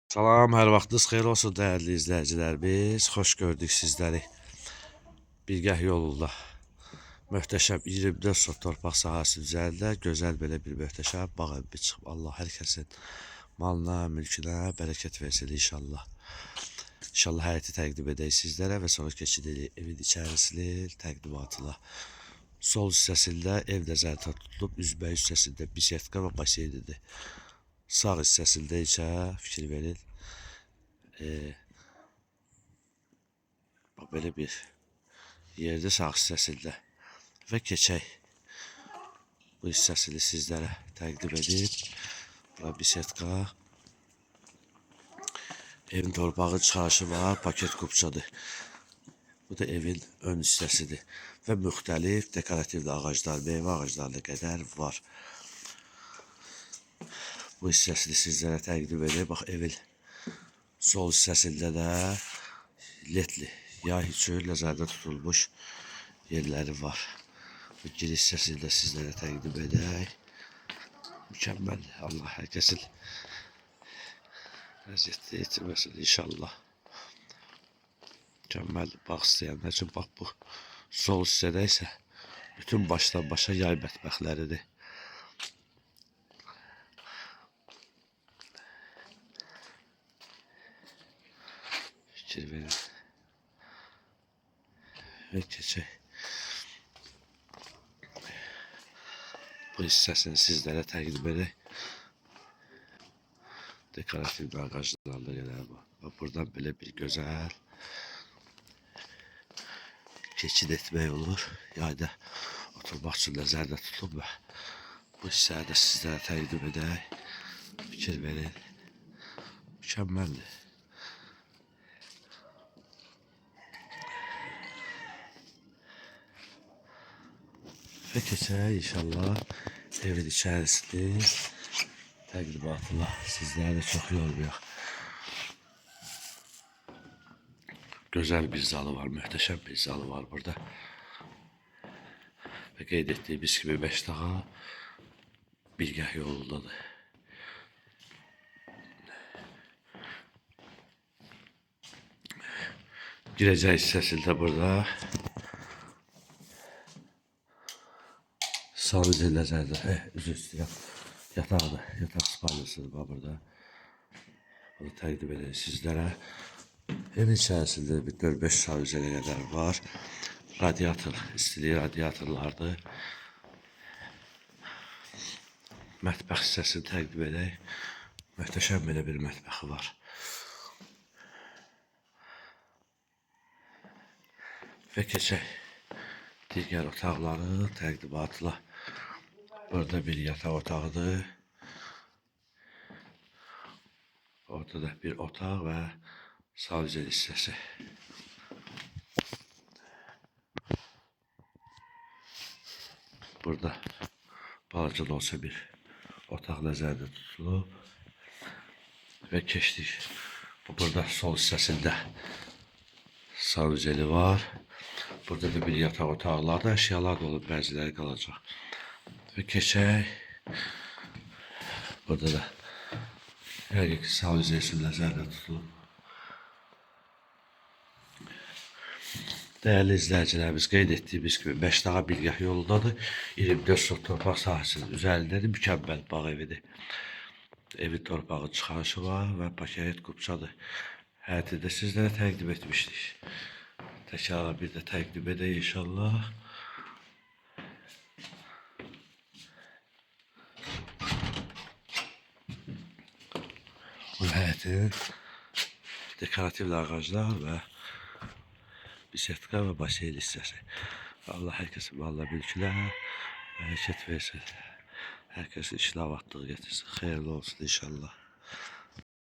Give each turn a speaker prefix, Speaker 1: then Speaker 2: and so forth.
Speaker 1: Salam, hər vaxtınız xeyir olsun dəyərli izləyicilərimiz. Xoş gördük sizləri. Bilgəh yolunda möhtəşəm 24 sot torpaq sahəsi üzərində gözəl belə bir möhtəşəm bağ evi çıxıb. Allah hər kəsin malına, mülkünə bərəkət versin inşallah. İnşallah həyəti təqdim edək sizlərə və sonra keçirik evin içərisini təqdimatına. Sol hissəsində ev nəzərdə tutulub, üzbək hissəsində bisetka və baseynidir. Sağ hissəsində isə fikir verin. Böyle bir yerde sağ hissəsində və keçək. Bu hissəsini sizlərə təqdim edib. Bura bisetka. Evin torpağı çıxarışı var, paket kupçadır. Bu da evin ön hissəsidir. Və müxtəlif dekorativ ağaclar, meyvə ağaclarına qədər var. Bu hissəsini sizlərə təqdim edib. Bax, evin sol hissəsində də ledli yay üçün nəzərdə tutulmuş yerləri var. Bu giriş hissəsini də sizlərə təqdim edək. Mükəmməl. Allah hər kəsin əziyyətli etməsin inşallah. Mükəmməl bağ istəyənlər üçün bax bu sol hissədə isə bütün başdan başa yay mətbəxləridir. Fikir verin. Və keçək. Bu hissəsini sizlərə təqdim edək. Dekorativ ağaclarla gələr var. Və buradan belə bir gözəl keçid etmək olur. Yayda oturmaq üçün nəzərdə tutulub və bu hissəni də sizlərə təqdim edək. Fikir verin. Mükəmməldir. Və keçək inşallah evin içərisini təqdimatına sizlərə çox yormayaq. Gözəl bir zalı var, möhtəşəm bir zalı var burada. Və qeyd etdiyimiz kimi 5 dağa Bilgəh yolundadır. Girəcək hissəsində burada sadəcə nəzərdə, üzr istəyirəm, yataqdır, yataq spalnasıdır burada. Bunu təqdim edək sizlərə. Evin içərisində bir 4-5 sadəcələ qədər var. Radiator, istili radiatorlardır. Mətbəx hissəsini təqdim edək. Möhtəşəm belə bir mətbəxi var. Və keçək digər otaqları təqdimatla. Burada bir yataq otağıdır. Orada da bir otaq və sadəcə hissəsi. Burada balaca da olsa bir otaq nəzərdə tutulub. Və keçdik. Burada sol hissəsində sadəcəli var. Burada da bir yataq otaqlarda əşyalar da olub, bəziləri qalacaq. Və keçək. Burada da həqiqi sadəcəli nəzərdə tutulub. Dəyərli izləyicilərimiz, qeyd etdiyimiz kimi 5 dağa Bilgəh yolundadır. 24 sot torpaq sahəsinin üzərindədir. Mükəmməl bağ evidir. Evin torpağı çıxarışı var və paket kupçadır. Həyəti də sizlərə təqdim etmişdik. Təkrar bir də təqdim edək inşallah. Bu həyətin dekorativ ağaclar və bisetka və baseyn hissəsi. Allah hər kəsin malına, mülkünə bərəkət versin. Hər kəsin işinə avadlıq getirsin. Xeyirli olsun inşallah.